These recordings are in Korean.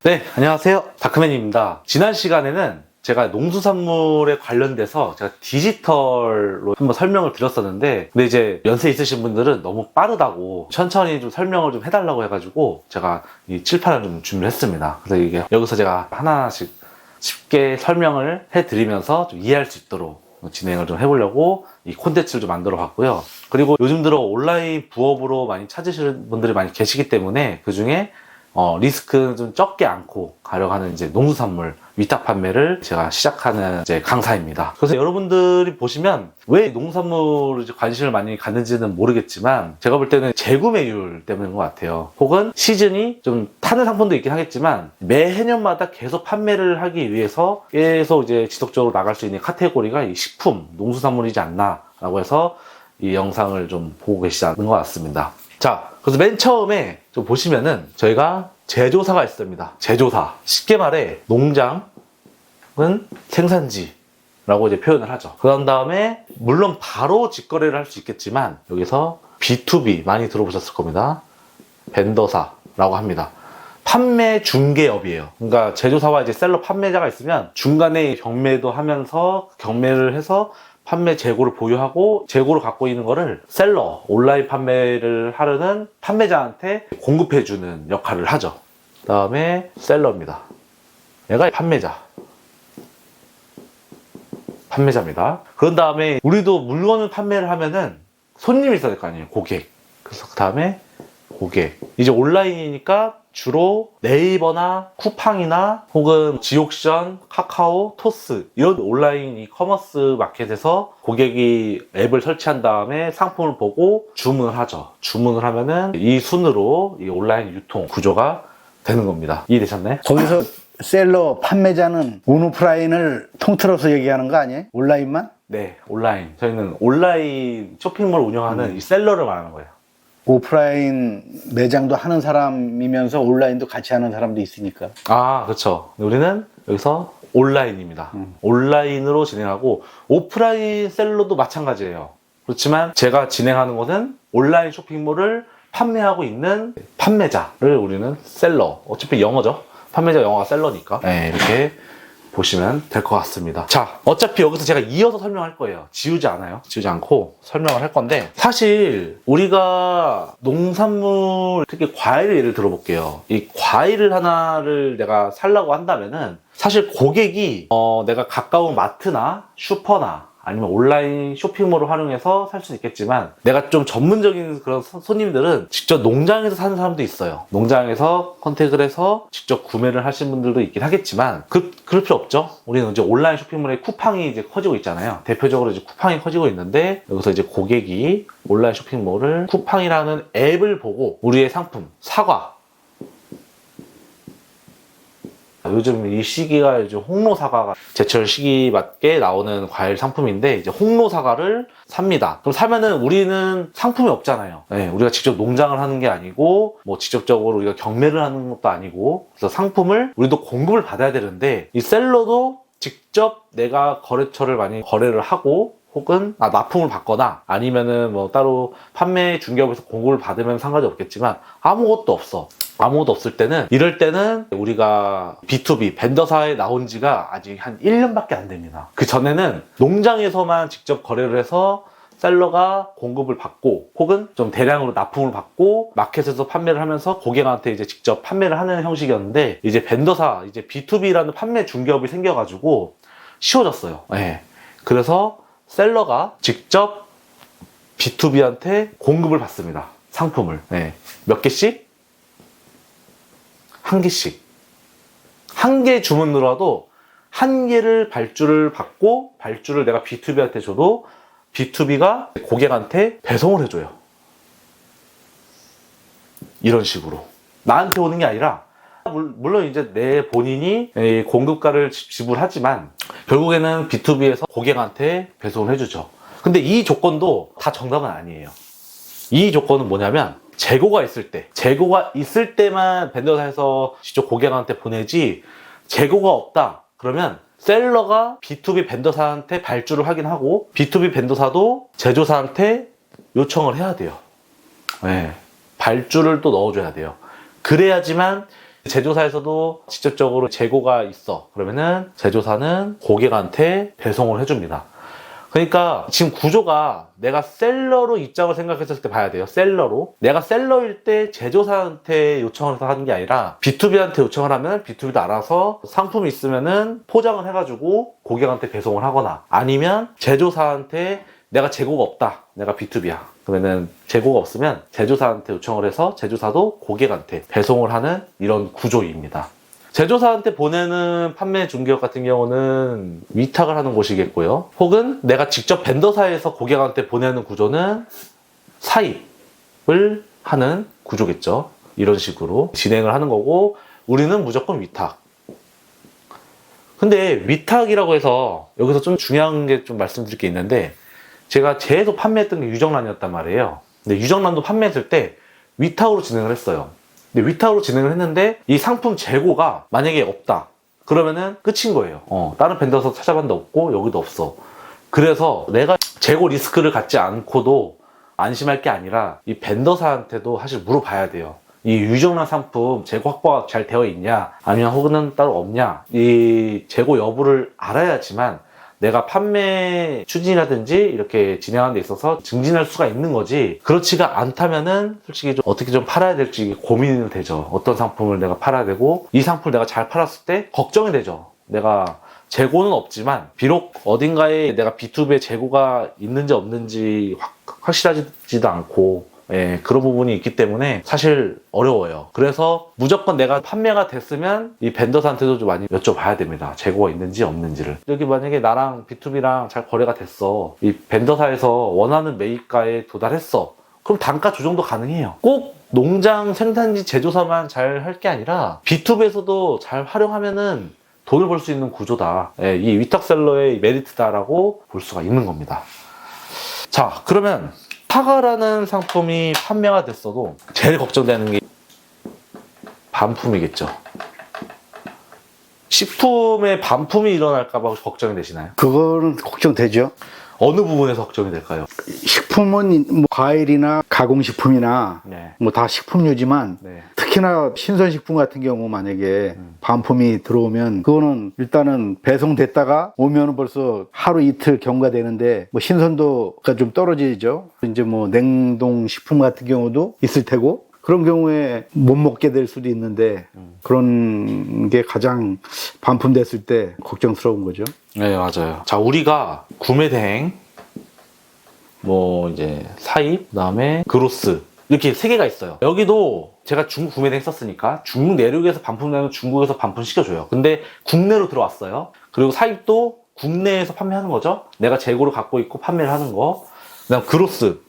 네, 안녕하세요. 다크맨입니다. 지난 시간에는 제가 농수산물에 관련돼서 제가 디지털로 한번 설명을 드렸었는데, 근데 이제 연세 있으신 분들은 너무 빠르다고 천천히 좀 설명을 좀 해달라고 해가지고 제가 이 칠판을 좀 준비를 했습니다. 그래서 이게 여기서 제가 하나씩 쉽게 설명을 해드리면서 좀 이해할 수 있도록 진행을 좀 해보려고 이 콘텐츠를 좀 만들어 봤고요. 그리고 요즘 들어 온라인 부업으로 많이 찾으시는 분들이 많이 계시기 때문에 그 중에 리스크는 좀 적게 않고 가려고 하는 이제 농수산물 위탁 판매를 제가 시작하는 이제 강사입니다. 그래서 여러분들이 보시면 왜 농수산물에 관심을 많이 갖는지는 모르겠지만 제가 볼 때는 재구매율 때문인 것 같아요. 혹은 시즌이 좀 타는 상품도 있긴 하겠지만 매해년마다 계속 판매를 하기 위해서 계속 이제 지속적으로 나갈 수 있는 카테고리가 이 식품, 농수산물이지 않나라고 해서 이 영상을 좀 보고 계시는 것 같습니다. 자, 그래서 맨 처음에 좀 보시면은 저희가 제조사가 있습니다. 제조사. 쉽게 말해 농장은 생산지라고 이제 표현을 하죠. 그런 다음에 물론 바로 직거래를 할 수 있겠지만 여기서 B2B 많이 들어보셨을 겁니다. 벤더사라고 합니다. 판매 중개업이에요. 그러니까 제조사와 이제 셀러 판매자가 있으면 중간에 경매도 하면서 경매를 해서 판매 재고를 보유하고 재고를 갖고 있는 거를 셀러, 온라인 판매를 하려는 판매자한테 공급해주는 역할을 하죠. 그 다음에 셀러입니다. 얘가 판매자입니다. 그런 다음에 우리도 물건을 판매를 하면은 손님이 있어야 될 거 아니에요. 고객. 그래서 그 다음에 고객. 이제 온라인이니까 주로 네이버나 쿠팡이나 혹은 지옥션, 카카오, 토스 이런 온라인 이커머스 마켓에서 고객이 앱을 설치한 다음에 상품을 보고 주문을 하죠. 주문을 하면은 이 순으로 이 온라인 유통 구조가 되는 겁니다. 이해되셨나요? 거기서 셀러, 판매자는 온오프라인을 통틀어서 얘기하는 거 아니에요? 온라인만? 네, 온라인. 저희는 온라인 쇼핑몰 운영하는 이 셀러를 말하는 거예요. 오프라인 매장도 하는 사람이면서 온라인도 같이 하는 사람도 있으니까. 아, 그렇죠. 우리는 여기서 온라인입니다. 온라인으로 진행하고 오프라인 셀러도 마찬가지예요. 그렇지만 제가 진행하는 것은 온라인 쇼핑몰을 판매하고 있는 판매자를 우리는 셀러. 어차피 영어죠. 판매자 영어가 셀러니까. 네, 이렇게 보시면 될 것 같습니다. 자, 어차피 여기서 제가 이어서 설명할 거예요. 지우지 않아요. 지우지 않고 설명을 할 건데, 사실 우리가 농산물, 특히 과일 예를 들어볼게요. 이 과일을 하나를 내가 살라고 한다면은 사실 고객이 내가 가까운 마트나 슈퍼나 아니면 온라인 쇼핑몰을 활용해서 살 수 있겠지만, 내가 좀 전문적인 그런 손님들은 직접 농장에서 사는 사람도 있어요. 농장에서 컨택을 해서 직접 구매를 하신 분들도 있긴 하겠지만, 그럴 필요 없죠. 우리는 이제 온라인 쇼핑몰에 쿠팡이 이제 커지고 있잖아요. 대표적으로 이제 쿠팡이 커지고 있는데, 여기서 이제 고객이 온라인 쇼핑몰을 쿠팡이라는 앱을 보고 우리의 상품, 사과, 요즘 이 시기가 이제 홍로 사과가 제철 시기 맞게 나오는 과일 상품인데, 이제 홍로 사과를 삽니다. 그럼 사면은 우리는 상품이 없잖아요. 네, 우리가 직접 농장을 하는 게 아니고, 뭐 직접적으로 우리가 경매를 하는 것도 아니고, 그래서 상품을 우리도 공급을 받아야 되는데, 이 셀러도 직접 내가 거래처를 많이 거래를 하고, 혹은 납품을 받거나 아니면은 뭐 따로 판매 중개업에서 공급을 받으면 상관이 없겠지만 아무것도 없어. 아무것도 없을 때는, 이럴 때는 우리가 B2B 벤더사에 나온 지가 아직 한 1년밖에 안 됩니다. 그 전에는 농장에서만 직접 거래를 해서 셀러가 공급을 받고 혹은 좀 대량으로 납품을 받고 마켓에서 판매를 하면서 고객한테 이제 직접 판매를 하는 형식이었는데, 이제 벤더사, 이제 B2B라는 판매 중개업이 생겨가지고 쉬워졌어요. 네. 그래서 셀러가 직접 B2B한테 공급을 받습니다. 상품을. 네. 몇 개씩? 한 개씩. 한 개 주문 들어와도 한 개를 발주를 받고, 발주를 내가 B2B한테 줘도 B2B가 고객한테 배송을 해줘요. 이런 식으로. 나한테 오는 게 아니라, 물론 이제 내 본인이 공급가를 지불하지만 결국에는 B2B에서 고객한테 배송을 해주죠. 근데 이 조건도 다 정답은 아니에요. 이 조건은 뭐냐면, 재고가 있을 때만 벤더사에서 직접 고객한테 보내지, 재고가 없다 그러면 셀러가 B2B 벤더사한테 발주를 하긴 하고, B2B 벤더사도 제조사한테 요청을 해야 돼요. 네. 발주를 또 넣어줘야 돼요. 그래야지만 제조사에서도 직접적으로 재고가 있어. 그러면은 제조사는 고객한테 배송을 해줍니다. 그러니까 지금 구조가 내가 셀러로 입장을 생각했을 때 봐야 돼요. 셀러로. 내가 셀러일 때 제조사한테 요청을 해서 하는 게 아니라 B2B한테 요청을 하면 B2B도 알아서 상품이 있으면은 포장을 해가지고 고객한테 배송을 하거나, 아니면 제조사한테 내가 재고가 없다. 내가 B2B야. 그러면은 재고가 없으면 제조사한테 요청을 해서 제조사도 고객한테 배송을 하는 이런 구조입니다. 제조사한테 보내는 판매 중개업 같은 경우는 위탁을 하는 곳이겠고요. 혹은 내가 직접 벤더사에서 고객한테 보내는 구조는 사입을 하는 구조겠죠. 이런 식으로 진행을 하는 거고, 우리는 무조건 위탁. 근데 위탁이라고 해서 여기서 좀 중요한 게 좀 말씀드릴 게 있는데, 제가 계속 판매했던 게 유정란이었단 말이에요. 근데 유정란도 판매했을 때 위탁으로 진행을 했어요. 근데 위탁으로 진행을 했는데 이 상품 재고가 만약에 없다. 그러면은 끝인 거예요. 다른 벤더서 찾아봤는데 없고 여기도 없어. 그래서 내가 재고 리스크를 갖지 않고도 안심할 게 아니라 이 벤더사한테도 사실 물어봐야 돼요. 이 유정란 상품 재고 확보가 잘 되어 있냐, 아니면 혹은 따로 없냐, 이 재고 여부를 알아야지만 내가 판매 추진이라든지 이렇게 진행하는 데 있어서 증진할 수가 있는 거지, 그렇지가 않다면은 솔직히 좀 어떻게 좀 팔아야 될지 고민이 되죠. 어떤 상품을 내가 팔아야 되고, 이 상품을 내가 잘 팔았을 때 걱정이 되죠. 내가 재고는 없지만 비록 어딘가에 내가 B2B에 재고가 있는지 없는지 확실하지도 않고, 예, 그런 부분이 있기 때문에 사실 어려워요. 그래서 무조건 내가 판매가 됐으면 이 벤더사한테도 좀 많이 여쭤봐야 됩니다. 재고가 있는지 없는지를. 여기 만약에 나랑 B2B랑 잘 거래가 됐어. 이 벤더사에서 원하는 매입가에 도달했어. 그럼 단가 조정도 가능해요. 꼭 농장 생산지 제조사만 잘 할 게 아니라 B2B에서도 잘 활용하면은 돈을 벌 수 있는 구조다. 예, 이 위탁셀러의 메리트다라고 볼 수가 있는 겁니다. 자, 그러면 사과라는 상품이 판매가 됐어도 제일 걱정되는 게 반품이겠죠. 식품에 반품이 일어날까봐 걱정이 되시나요? 그거는 걱정되죠. 어느 부분에서 걱정이 될까요? 식품은 뭐 과일이나 가공식품이나 네. 뭐 다 식품류지만 네. 특히나 신선식품 같은 경우 만약에 반품이 들어오면 그거는 일단은 배송됐다가 오면은 벌써 하루 이틀 경과가 되는데 뭐 신선도가 좀 떨어지죠. 이제 뭐 냉동식품 같은 경우도 있을 테고, 그런 경우에 못 먹게 될 수도 있는데 그런 게 가장 반품됐을 때 걱정스러운 거죠. 네, 맞아요. 자, 우리가 구매 대행, 뭐 이제 사입, 그다음에 그로스, 이렇게 세 개가 있어요. 여기도 제가 중국 구매 대행 썼으니까 중국 내륙에서 반품되면 중국에서 반품 시켜줘요. 근데 국내로 들어왔어요. 그리고 사입도 국내에서 판매하는 거죠. 내가 재고를 갖고 있고 판매를 하는 거. 그다음 그로스,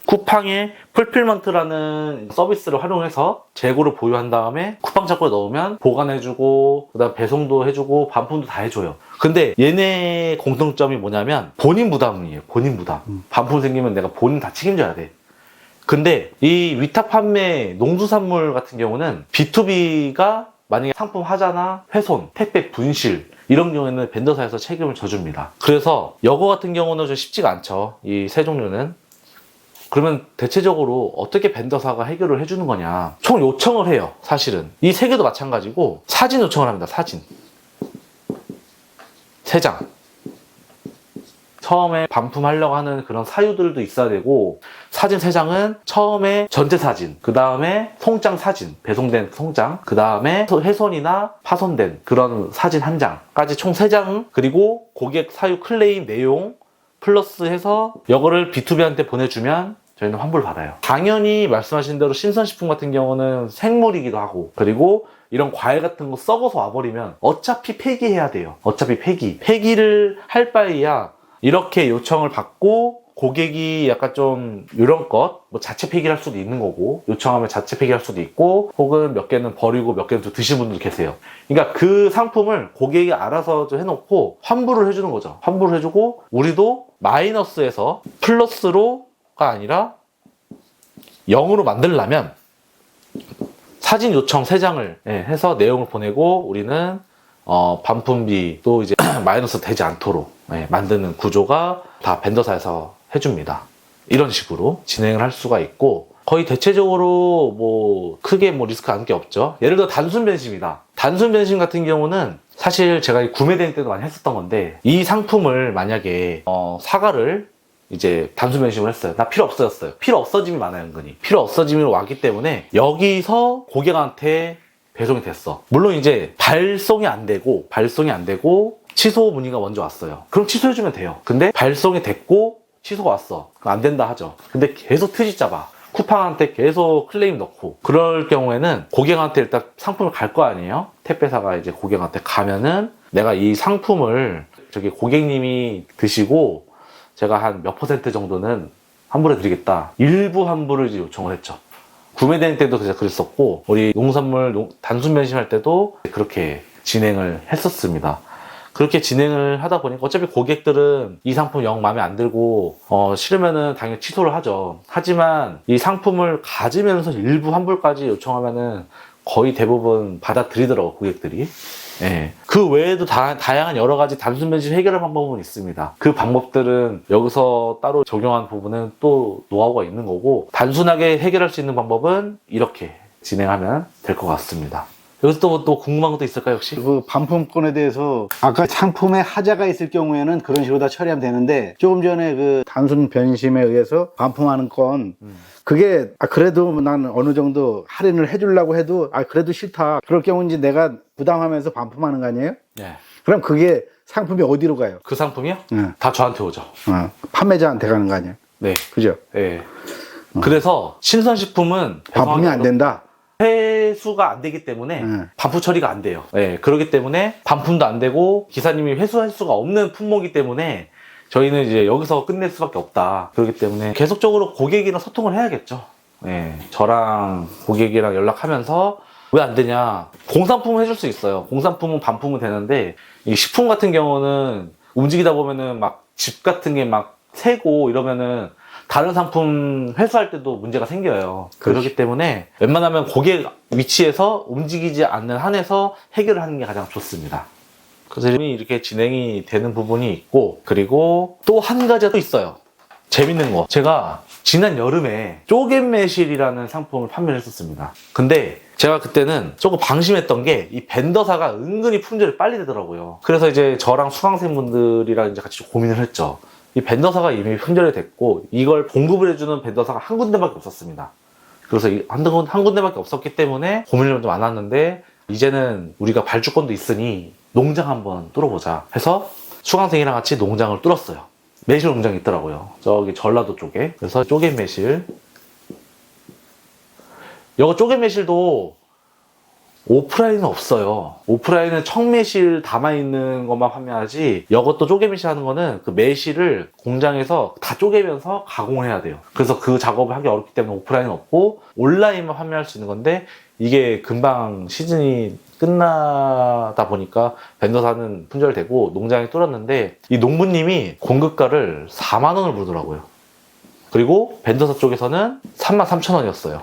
쿠팡의 풀필먼트라는 서비스를 활용해서 재고를 보유한 다음에 쿠팡 창고에 넣으면 보관해주고, 그다음 배송도 해주고 반품도 다 해줘요. 근데 얘네 공통점이 뭐냐면 본인 부담이에요. 본인 부담. 반품 생기면 내가 본인 다 책임져야 돼. 근데 이 위탁 판매 농수산물 같은 경우는 B2B가 만약에 상품 하자나 훼손, 택배 분실 이런 경우에는 벤더사에서 책임을 져줍니다. 그래서 여거 같은 경우는 좀 쉽지가 않죠. 이 세 종류는. 그러면 대체적으로 어떻게 벤더사가 해결을 해주는 거냐, 총 요청을 해요. 사실은 이 세 개도 마찬가지고 사진 요청을 합니다. 사진 3장. 처음에 반품하려고 하는 그런 사유들도 있어야 되고, 사진 3장은 처음에 전체 사진, 그 다음에 송장 사진, 배송된 송장, 그 다음에 훼손이나 파손된 그런 사진 1장까지 총 3장, 그리고 고객 사유 클레임 내용 플러스 해서 이거를 B2B한테 보내주면 저희는 환불 받아요. 당연히 말씀하신 대로 신선식품 같은 경우는 생물이기도 하고, 그리고 이런 과일 같은 거 썩어서 와버리면 어차피 폐기해야 돼요. 어차피 폐기를 할 바에야 이렇게 요청을 받고 고객이 약간 좀 이런 것, 뭐 자체 폐기를 할 수도 있는 거고, 요청하면 자체 폐기할 수도 있고, 혹은 몇 개는 버리고 몇 개는 또 드시는 분도 계세요. 그러니까 그 상품을 고객이 알아서 좀 해놓고 환불을 해주는 거죠. 환불을 해주고, 우리도 마이너스에서 플러스로가 아니라 0으로 만들려면 사진 요청 3장을 해서 내용을 보내고, 우리는 반품비 또 이제 마이너스 되지 않도록 만드는 구조가 다 벤더사에서 해줍니다. 이런 식으로 진행을 할 수가 있고, 거의 대체적으로 뭐 크게 뭐 리스크 안게 없죠. 예를 들어 단순 변심이다. 단순 변심 같은 경우는 사실 제가 이 구매 대행 때도 많이 했었던 건데, 이 상품을 만약에 사과를 이제 단순 변심을 했어요. 나 필요 없어졌어요. 필요 없어짐이 많아요, 은근히. 필요 없어짐이 왔기 때문에 여기서 고객한테 배송이 됐어. 물론 이제 발송이 안 되고 취소 문의가 먼저 왔어요. 그럼 취소해주면 돼요. 근데 발송이 됐고 취소가 왔어. 그럼 안 된다 하죠. 근데 계속 트집 잡아. 쿠팡한테 계속 클레임 넣고, 그럴 경우에는 고객한테 일단 상품을 갈 거 아니에요? 택배사가 이제 고객한테 가면은 내가 이 상품을 저기 고객님이 드시고 제가 한 몇 % 정도는 환불해 드리겠다. 일부 환불을 이제 요청을 했죠. 구매 대행 때도 그랬었고, 우리 농산물 단순 변심할 때도 그렇게 진행을 했었습니다. 그렇게 진행을 하다 보니까 어차피 고객들은 이 상품 영 마음에 안 들고 싫으면은 당연히 취소를 하죠. 하지만 이 상품을 가지면서 일부 환불까지 요청하면은 거의 대부분 받아들이더라고, 고객들이. 예. 그 외에도 다양한 여러 가지 단순 변심 해결할 방법은 있습니다. 그 방법들은 여기서 따로 적용한 부분은 또 노하우가 있는 거고, 단순하게 해결할 수 있는 방법은 이렇게 진행하면 될 것 같습니다. 여기서 또 궁금한 것도 있을까요, 혹시? 그 반품권에 대해서 아까 상품에 하자가 있을 경우에는 그런 식으로 다 처리하면 되는데, 조금 전에 그 단순 변심에 의해서 반품하는 건 그게 그래도 난 어느 정도 할인을 해주려고 해도 그래도 싫다. 그럴 경우 이제 내가 부담하면서 반품하는 거 아니에요? 네. 그럼 그게 상품이 어디로 가요? 그 상품이요? 네. 다 저한테 오죠. 판매자한테 가는 거 아니에요? 네. 그죠? 네. 그래서 신선식품은 반품이 안 된다? 회수가 안 되기 때문에 반품 처리가 안 돼요. 네, 그렇기 때문에 반품도 안 되고 기사님이 회수할 수가 없는 품목이기 때문에 저희는 이제 여기서 끝낼 수밖에 없다. 그렇기 때문에 계속적으로 고객이랑 소통을 해야겠죠. 네, 저랑 고객이랑 연락하면서 왜 안 되냐. 공산품은 해줄 수 있어요. 공산품은 반품은 되는데, 이 식품 같은 경우는 움직이다 보면은 막 집 같은 게 막 새고 이러면은 다른 상품 회수할 때도 문제가 생겨요. 그렇기 때문에 웬만하면 고객 위치에서 움직이지 않는 한에서 해결을 하는 게 가장 좋습니다. 그래서 이렇게 진행이 되는 부분이 있고, 그리고 또 한 가지가 또 있어요. 재밌는 거. 제가 지난 여름에 쪼갯매실이라는 상품을 판매를 했었습니다. 근데 제가 그때는 조금 방심했던 게, 이 벤더사가 은근히 품절이 빨리 되더라고요. 그래서 이제 저랑 수강생분들이랑 이제 같이 고민을 했죠. 이 벤더사가 이미 품절이 됐고, 이걸 공급을 해주는 벤더사가 한 군데밖에 없었습니다. 그래서 한 군데밖에 없었기 때문에 고민을 좀 많았는데, 이제는 우리가 발주권도 있으니 농장 한번 뚫어보자 해서 수강생이랑 같이 농장을 뚫었어요. 매실 농장이 있더라고요. 저기 전라도 쪽에. 그래서 쪼갯매실. 이거 쪼갯매실도 오프라인은 없어요. 오프라인은 청매실 담아있는 것만 판매하지, 이것도 쪼개매실 하는 거는 그 매실을 공장에서 다 쪼개면서 가공을 해야 돼요. 그래서 그 작업을 하기 어렵기 때문에 오프라인은 없고 온라인만 판매할 수 있는 건데, 이게 금방 시즌이 끝나다 보니까 벤더사는 품절되고 농장이 뚫었는데, 이 농부님이 공급가를 4만 원을 부르더라고요. 그리고 벤더사 쪽에서는 33,000원이었어요.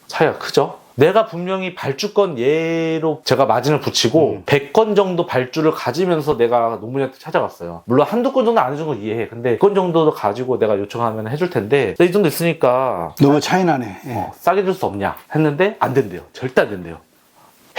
차이가 크죠? 내가 분명히 발주권 예로 제가 마진을 붙이고 100건 정도 발주를 가지면서 내가 농부님한테 찾아갔어요. 물론 한두 건 정도 안 해준 건 이해해. 근데 100건 정도 가지고 내가 요청하면 해줄 텐데, 이 정도 있으니까 너무 차이 나네. 싸게 줄 수 없냐 했는데 안 된대요. 절대 안 된대요.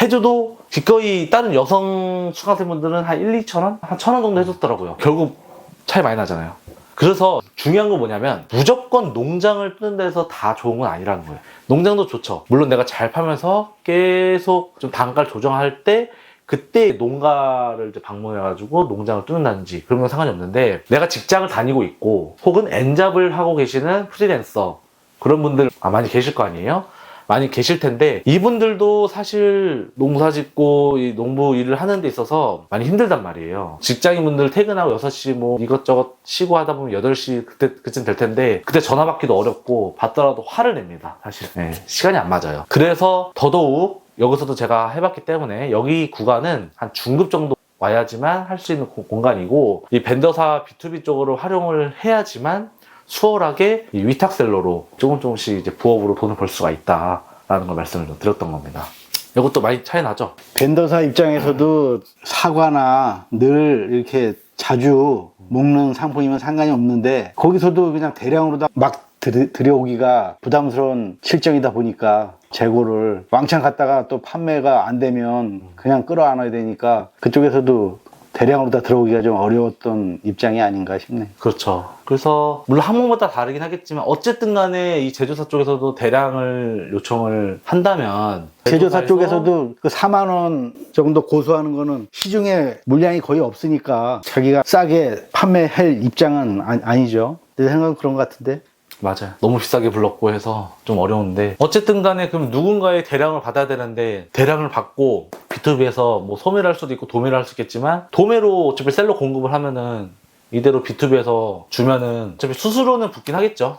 해줘도 기꺼이 다른 여성 수강생분들은 한 1, 2천 원? 한 1,000원 정도 해줬더라고요. 결국 차이 많이 나잖아요. 그래서 중요한 건 뭐냐면, 무조건 농장을 뜨는 데서 다 좋은 건 아니라는 거예요. 농장도 좋죠. 물론 내가 잘 파면서 계속 좀 단가를 조정할 때, 그때 농가를 이제 방문해가지고 농장을 뚫는다든지 그런 건 상관이 없는데, 내가 직장을 다니고 있고 혹은 엔잡을 하고 계시는 프리랜서, 그런 분들 많이 계실 거 아니에요? 많이 계실 텐데, 이분들도 사실 농사 짓고 이 농부 일을 하는 데 있어서 많이 힘들단 말이에요. 직장인분들 퇴근하고 6시 뭐 이것저것 쉬고 하다 보면 8시 그쯤 될 텐데, 그때 전화 받기도 어렵고 받더라도 화를 냅니다, 사실. 네, 시간이 안 맞아요. 그래서 더더욱 여기서도 제가 해봤기 때문에, 여기 구간은 한 중급 정도 와야지만 할 수 있는 공간이고, 이 벤더사 B2B 쪽으로 활용을 해야지만 수월하게 이 위탁셀러로 조금씩 이제 부업으로 돈을 벌 수가 있다라는 걸 말씀을 좀 드렸던 겁니다. 이것도 많이 차이 나죠? 벤더사 입장에서도 사과나 늘 이렇게 자주 먹는 상품이면 상관이 없는데, 거기서도 그냥 대량으로 다 막 들여오기가 부담스러운 실정이다 보니까 재고를 왕창 갖다가 또 판매가 안 되면 그냥 끌어안아야 되니까 그쪽에서도 대량으로 다 들어오기가 좀 어려웠던 입장이 아닌가 싶네. 그렇죠. 그래서 물론 항목마다 다르긴 하겠지만 어쨌든 간에 이 제조사 쪽에서도 대량을 요청을 한다면 제조사 쪽에서도 그 4만 원 정도 고수하는 거는 시중에 물량이 거의 없으니까 자기가 싸게 판매할 입장은 아니죠. 내 생각은 그런 것 같은데. 맞아요. 너무 비싸게 불렀고 해서 좀 어려운데 어쨌든 간에 그럼 누군가의 대량을 받아야 되는데 대량을 받고 B2B에서 뭐 소매를 할 수도 있고 도매를 할 수 있겠지만 도매로 어차피 셀러 공급을 하면은 이대로 B2B에서 주면은 어차피 수수료는 붙긴 하겠죠.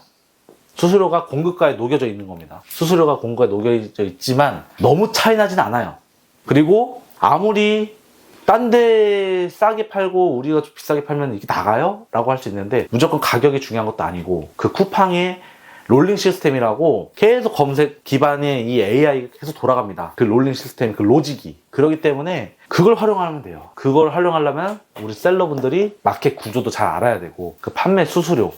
수수료가 공급가에 녹여져 있는 겁니다. 수수료가 공급가에 녹여져 있지만 너무 차이 나진 않아요. 그리고 아무리 딴 데 싸게 팔고 우리가 좀 비싸게 팔면 이게 나가요? 라고 할 수 있는데 무조건 가격이 중요한 것도 아니고 그 쿠팡의 롤링 시스템이라고 계속 검색 기반의 이 AI가 계속 돌아갑니다. 그 롤링 시스템, 그 로직이. 그렇기 때문에 그걸 활용하면 돼요. 그걸 활용하려면 우리 셀러분들이 마켓 구조도 잘 알아야 되고 그 판매 수수료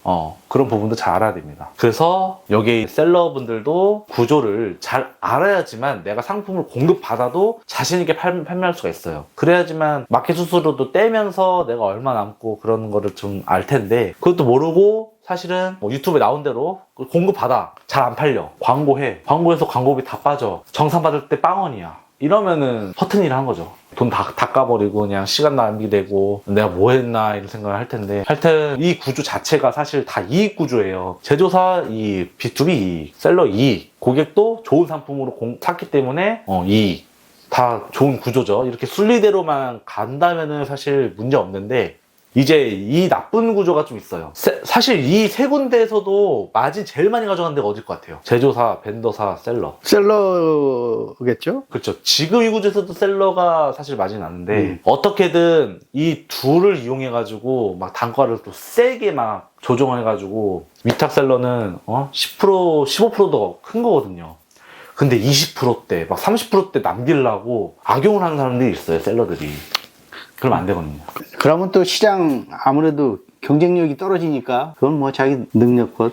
그런 부분도 잘 알아야 됩니다. 그래서 여기 셀러분들도 구조를 잘 알아야지만 내가 상품을 공급받아도 자신 있게 판매할 수가 있어요. 그래야지만 마켓 수수료도 떼면서 내가 얼마 남고 그런 거를 좀 알 텐데 그것도 모르고 사실은 뭐 유튜브에 나온 대로 공급받아 잘 안 팔려 광고해 광고해서 광고비 다 빠져 정산 받을 때 빵원이야 이러면은 허튼 일을 한 거죠. 돈 다 까버리고 그냥 시간 낭비되고 내가 뭐 했나 이런 생각을 할 텐데 하여튼 이 구조 자체가 사실 다 이익 구조예요. 제조사 이 B2B 이익, 셀러 이익, 고객도 좋은 상품으로 샀기 때문에 이익 다 좋은 구조죠. 이렇게 순리대로만 간다면은 사실 문제 없는데 이제 이 나쁜 구조가 좀 있어요. 사실 이 세 군데에서도 마진 제일 많이 가져가는 데가 어딜 것 같아요? 제조사, 벤더사, 셀러. 셀러겠죠? 그렇죠. 지금 이 구조에서도 셀러가 사실 마진이 나는데 어떻게든 이 둘을 이용해가지고 막 단가를 또 세게 막 조정해가지고 위탁 셀러는 10% 15%도 큰 거거든요. 근데 20%대 막 30%대 남기려고 악용을 하는 사람들이 있어요. 셀러들이. 그러면 안 되거든요. 그러면 또 시장 아무래도 경쟁력이 떨어지니까 그건 뭐 자기 능력껏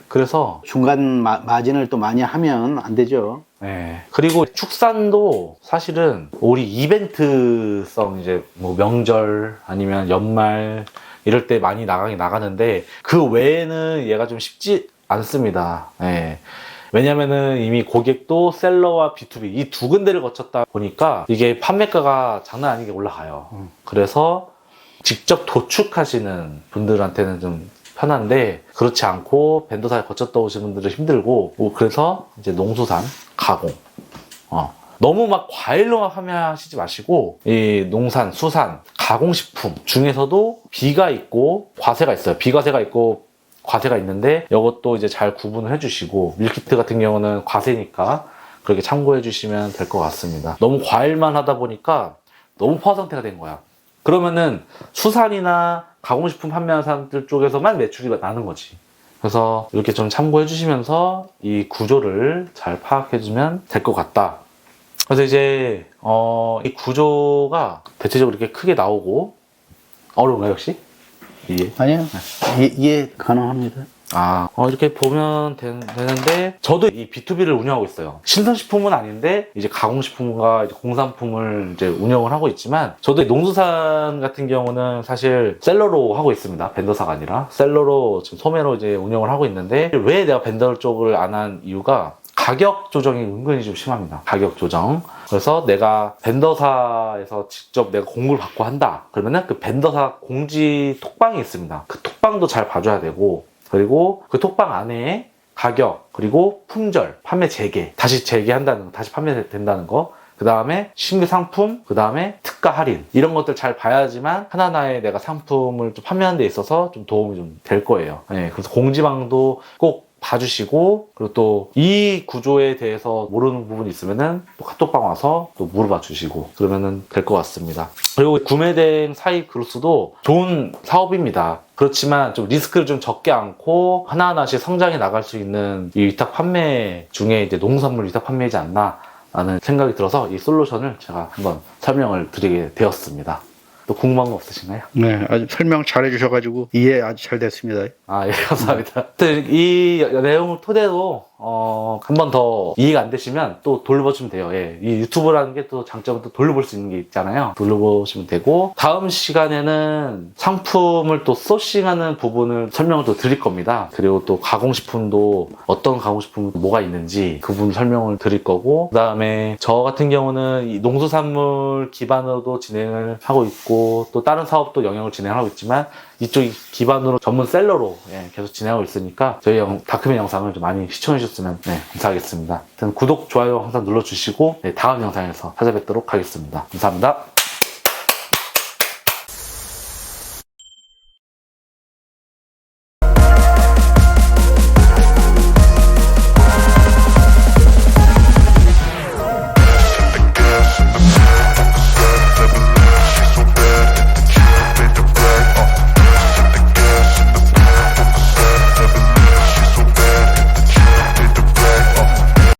그래서 중간 마진을 또 많이 하면 안 되죠. 네. 그리고 축산도 사실은 우리 이벤트성 이제 뭐 명절 아니면 연말 이럴 때 많이 나가는데 그 외에는 얘가 좀 쉽지 않습니다. 네. 왜냐면은 이미 고객도 셀러와 B2B 이 두 군데를 거쳤다 보니까 이게 판매가가 장난 아니게 올라가요. 그래서 직접 도축하시는 분들한테는 좀 편한데 그렇지 않고 벤더사에 거쳤다 오시는 분들은 힘들고 그래서 이제 농수산, 가공 너무 막 과일로만 판매하시지 마시고 이 농산, 수산, 가공식품 중에서도 비가 있고 과세가 있어요. 비과세가 있고 과세가 있는데 이것도 이제 잘 구분을 해주시고 밀키트 같은 경우는 과세니까 그렇게 참고해 주시면 될 것 같습니다. 너무 과일만 하다 보니까 너무 포화 상태가 된 거야. 그러면은 수산이나 가공식품 판매하는 사람들 쪽에서만 매출이 나는 거지. 그래서 이렇게 좀 참고해 주시면서 이 구조를 잘 파악해 주면 될 것 같다. 그래서 이제 이 구조가 대체적으로 이렇게 크게 나오고 어려운가요 혹시? 이해? 아니요. 이해 가능합니다. 이렇게 보면 되는데, 저도 이 B2B를 운영하고 있어요. 신선식품은 아닌데, 이제 가공식품과 이제 공산품을 이제 운영을 하고 있지만, 저도 농수산 같은 경우는 사실 셀러로 하고 있습니다. 벤더사가 아니라. 셀러로, 지금 소매로 이제 운영을 하고 있는데, 왜 내가 벤더 쪽을 안 한 이유가, 가격 조정이 은근히 좀 심합니다. 가격 조정. 그래서 내가 벤더사에서 직접 내가 공급을 받고 한다. 그러면은 그 벤더사 공지 톡방이 있습니다. 그 톡방도 잘 봐줘야 되고, 그리고 그 톡방 안에 가격, 그리고 품절, 판매 재개, 다시 재개한다는 거, 다시 판매된다는 거, 그 다음에 신규 상품, 그 다음에 특가 할인, 이런 것들 잘 봐야지만 하나하나의 내가 상품을 좀 판매하는 데 있어서 좀 도움이 좀 될 거예요. 네, 그래서 공지방도 꼭 봐주시고, 그리고 또 이 구조에 대해서 모르는 부분이 있으면은 또 카톡방 와서 또 물어봐 주시고 그러면은 될 것 같습니다. 그리고 구매대행 사입 그로스도 좋은 사업입니다. 그렇지만 좀 리스크를 좀 적게 안고 하나하나씩 성장해 나갈 수 있는 이 위탁 판매 중에 이제 농산물 위탁 판매이지 않나 라는 생각이 들어서 이 솔루션을 제가 한번 설명을 드리게 되었습니다. 또 궁금한 거 없으신가요? 네, 아주 설명 잘 해주셔가지고 이해 아주 잘 됐습니다. 아, 예, 감사합니다. 이 내용을 토대로, 한 번 더 이해가 안 되시면 또 돌려보시면 돼요. 예. 이 유튜브라는 게 또 장점은 또 돌려볼 수 있는 게 있잖아요. 돌려보시면 되고, 다음 시간에는 상품을 또 소싱하는 부분을 설명을 또 드릴 겁니다. 그리고 또 가공식품도 어떤 가공식품 뭐가 있는지 그 부분 설명을 드릴 거고, 그 다음에 저 같은 경우는 이 농수산물 기반으로도 진행을 하고 있고, 또 다른 사업도 영역을 진행하고 있지만, 이쪽 기반으로 전문 셀러로 계속 진행하고 있으니까 저희 다큐멘 영상을 좀 많이 시청해 주셨으면 감사하겠습니다. 구독, 좋아요 항상 눌러주시고 다음 영상에서 찾아뵙도록 하겠습니다. 감사합니다.